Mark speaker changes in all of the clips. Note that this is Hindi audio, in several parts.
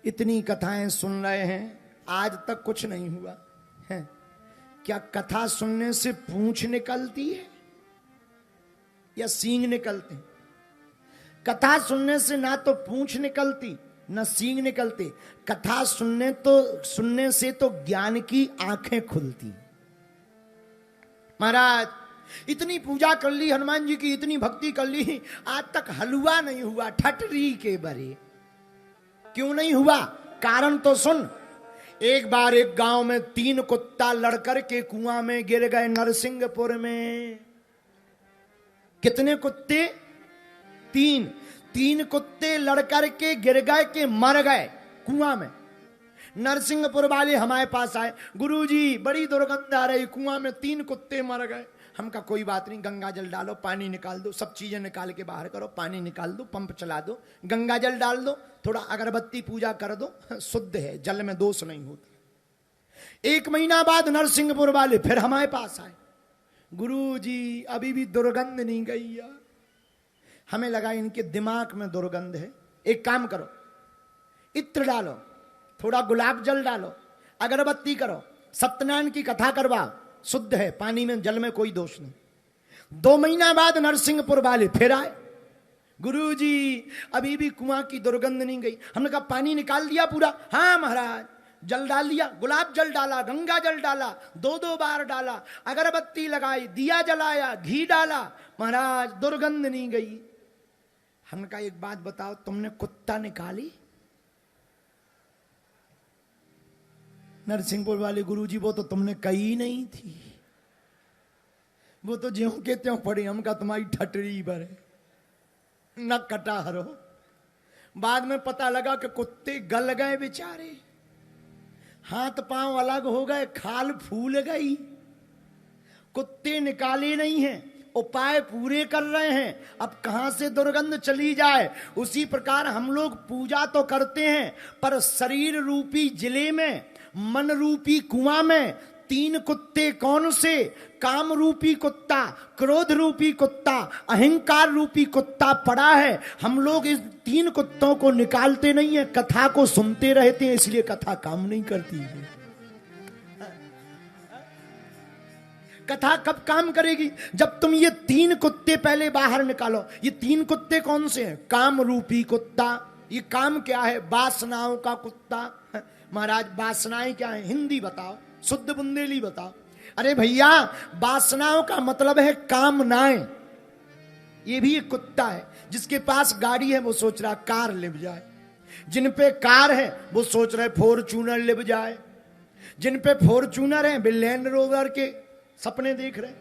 Speaker 1: इतनी कथाएं सुन रहे हैं, आज तक कुछ नहीं हुआ है। क्या कथा सुनने से पूंछ निकलती है या सींग निकलते? कथा सुनने से ना तो पूंछ निकलती न सींग निकलते। कथा सुनने से तो ज्ञान की आंखें खुलती। महाराज इतनी पूजा कर ली हनुमान जी की, इतनी भक्ति कर ली, आज तक हलवा नहीं हुआ ठटरी के बरे। क्यों नहीं हुआ? कारण तो सुन। एक बार एक गांव में 3 कुत्ता लड़कर के कुआं में गिर गए नरसिंहपुर में। कितने कुत्ते? 3 कुत्ते लड़कर के गिर गए के मर गए कुआं में। नरसिंहपुर वाले हमारे पास आए, गुरुजी बड़ी दुर्गंध आ रही, कुआं में 3 कुत्ते मर गए। हम कहा कोई बात नहीं, गंगा जल डालो, पानी निकाल दो, सब चीजें निकाल के बाहर करो, पानी निकाल दो, पंप चला दो, गंगा जल डाल दो, थोड़ा अगरबत्ती पूजा कर दो, शुद्ध है, जल में दोष नहीं होता। 1 महीना बाद नरसिंहपुर वाले फिर हमारे पास आए, गुरुजी अभी भी दुर्गंध नहीं गई यार। हमें लगा इनके दिमाग में दुर्गंध है। एक काम करो, इत्र डालो, थोड़ा गुलाब जल डालो, अगरबत्ती करो, सत्यनारायण की कथा करवाओ, शुद्ध है, पानी में जल में कोई दोष नहीं। 2 महीना बाद नरसिंहपुर वाले फिर आए, गुरुजी अभी भी कुआं की दुर्गंध नहीं गई। हमने कहा पानी निकाल दिया पूरा? हाँ महाराज, जल डाल दिया, गुलाब जल डाला, गंगा जल डाला, 2-2 बार डाला, अगरबत्ती लगाई, दिया जलाया, घी डाला, महाराज दुर्गंध नहीं गई। हमने कहा एक बात बताओ, तुमने कुत्ता निकाली? नरसिंहपुर वाले गुरुजी वो तो तुमने कही नहीं थी, वो तो ज्यों के त्यों पड़ी। हम कहा तुम्हारी ठटरी पर है, न कटा हरो। बाद में पता लगा कि कुत्ते गल गए बेचारे, हाथ पांव अलग हो गए, खाल फूल गई। कुत्ते निकाले नहीं हैं, उपाय पूरे कर रहे हैं, अब कहां से दुर्गंध चली जाए। उसी प्रकार हम लोग पूजा तो करते हैं, पर शरीर रूपी जिले में, मन रूपी कुआं में 3 कुत्ते कौन से? काम रूपी कुत्ता, क्रोध रूपी कुत्ता, अहंकार रूपी कुत्ता पड़ा है। हम लोग इस 3 कुत्तों को निकालते नहीं है, कथा को सुनते रहते हैं, इसलिए कथा काम नहीं करती है। कथा कब काम करेगी? जब तुम ये 3 कुत्ते पहले बाहर निकालो। ये 3 कुत्ते कौन से हैं? काम रूपी कुत्ता। ये काम क्या है? वासनाओं का कुत्ता। महाराज वासनाएं क्या है? हिंदी बताओ, शुद्ध बुंदेली बताओ। अरे भैया, वासनाओं का मतलब है कामनाएं। ये भी एक कुत्ता है। जिसके पास गाड़ी है वो सोच रहा कार लिप जाए, जिन पे कार है वो सोच रहे फॉर्च्यूनर लिप जाए, जिन पे फॉर्च्यूनर है वे लैंड रोवर के सपने देख रहे,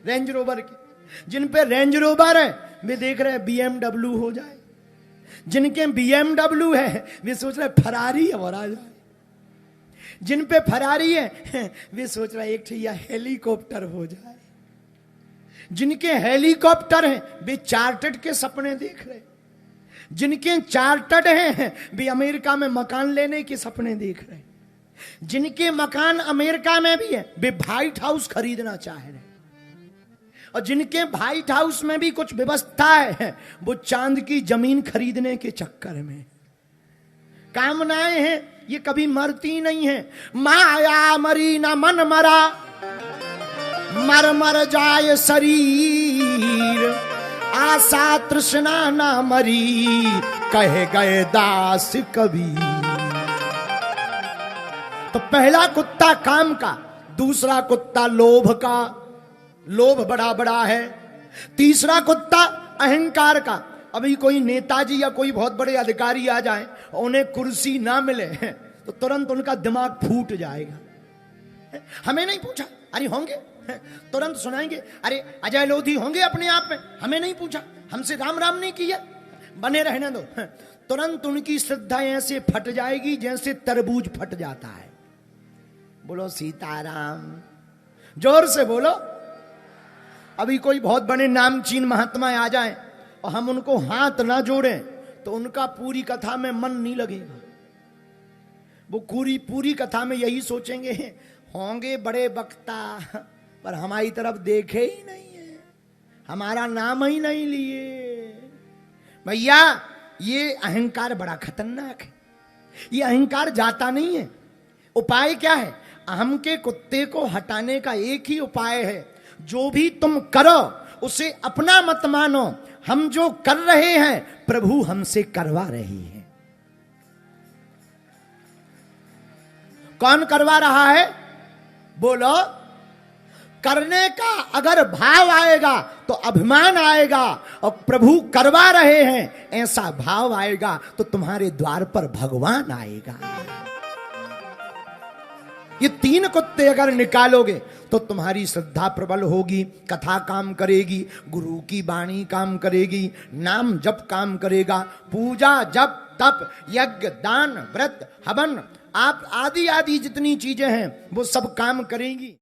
Speaker 1: रेंज रोवर के। जिन पे रेंज रोवर है वे देख रहे BMW हो जाए, जिनके BMW है वे सोच रहे फरारी और आ जाए, जिन पे फरारी है वे सोच रहे एक ठिया हेलीकॉप्टर हो जाए, जिनके हेलीकॉप्टर हैं वे चार्टर्ड के सपने देख रहे, जिनके चार्टर्ड हैं वे अमेरिका में मकान लेने के सपने देख रहे, जिनके मकान अमेरिका में भी है वे व्हाइट हाउस खरीदना चाह रहे, और जिनके व्हाइट हाउस में भी कुछ व्यवस्था है वो चांद की जमीन खरीदने के चक्कर में। कामनाएं हैं, ये कभी मरती नहीं है। माया मरी न मन मरा, मर मर जाए शरीर, आशा तृष्णा न मरी, कहे गए दास कबीर। तो पहला कुत्ता काम का, दूसरा कुत्ता लोभ का, लोभ बड़ा बड़ा है। तीसरा कुत्ता अहंकार का। अभी कोई नेताजी या कोई बहुत बड़े अधिकारी आ जाए और उन्हें कुर्सी ना मिले तो तुरंत उनका दिमाग फूट जाएगा। हमें नहीं पूछा, अरे होंगे, तुरंत सुनाएंगे, अरे अजय लोधी होंगे अपने आप में, हमें नहीं पूछा, हमसे राम राम नहीं किया, बने रहने दो। तुरंत उनकी श्रद्धा ऐसे फट जाएगी जैसे तरबूज फट जाता है। बोलो सीताराम, जोर से बोलो। अभी कोई बहुत बड़े नामचीन महात्मा आ जाएं और हम उनको हाथ ना जोड़ें तो उनका पूरी कथा में मन नहीं लगेगा। वो पूरी कथा में यही सोचेंगे होंगे बड़े वक्ता, पर हमारी तरफ देखे ही नहीं है, हमारा नाम ही नहीं लिए। भैया ये अहंकार बड़ा खतरनाक है। ये अहंकार जाता नहीं है। उपाय क्या है? अहम के कुत्ते को हटाने का एक ही उपाय है, जो भी तुम करो उसे अपना मत मानो। हम जो कर रहे हैं प्रभु हमसे करवा रहे हैं। कौन करवा रहा है? बोलो। करने का अगर भाव आएगा तो अभिमान आएगा, और प्रभु करवा रहे हैं ऐसा भाव आएगा तो तुम्हारे द्वार पर भगवान आएगा। ये 3 कुत्ते अगर निकालोगे तो तुम्हारी श्रद्धा प्रबल होगी, कथा काम करेगी, गुरु की वाणी काम करेगी, नाम जप काम करेगा, पूजा जप तप यज्ञ दान व्रत हवन आप आदि आदि जितनी चीजें हैं वो सब काम करेंगी।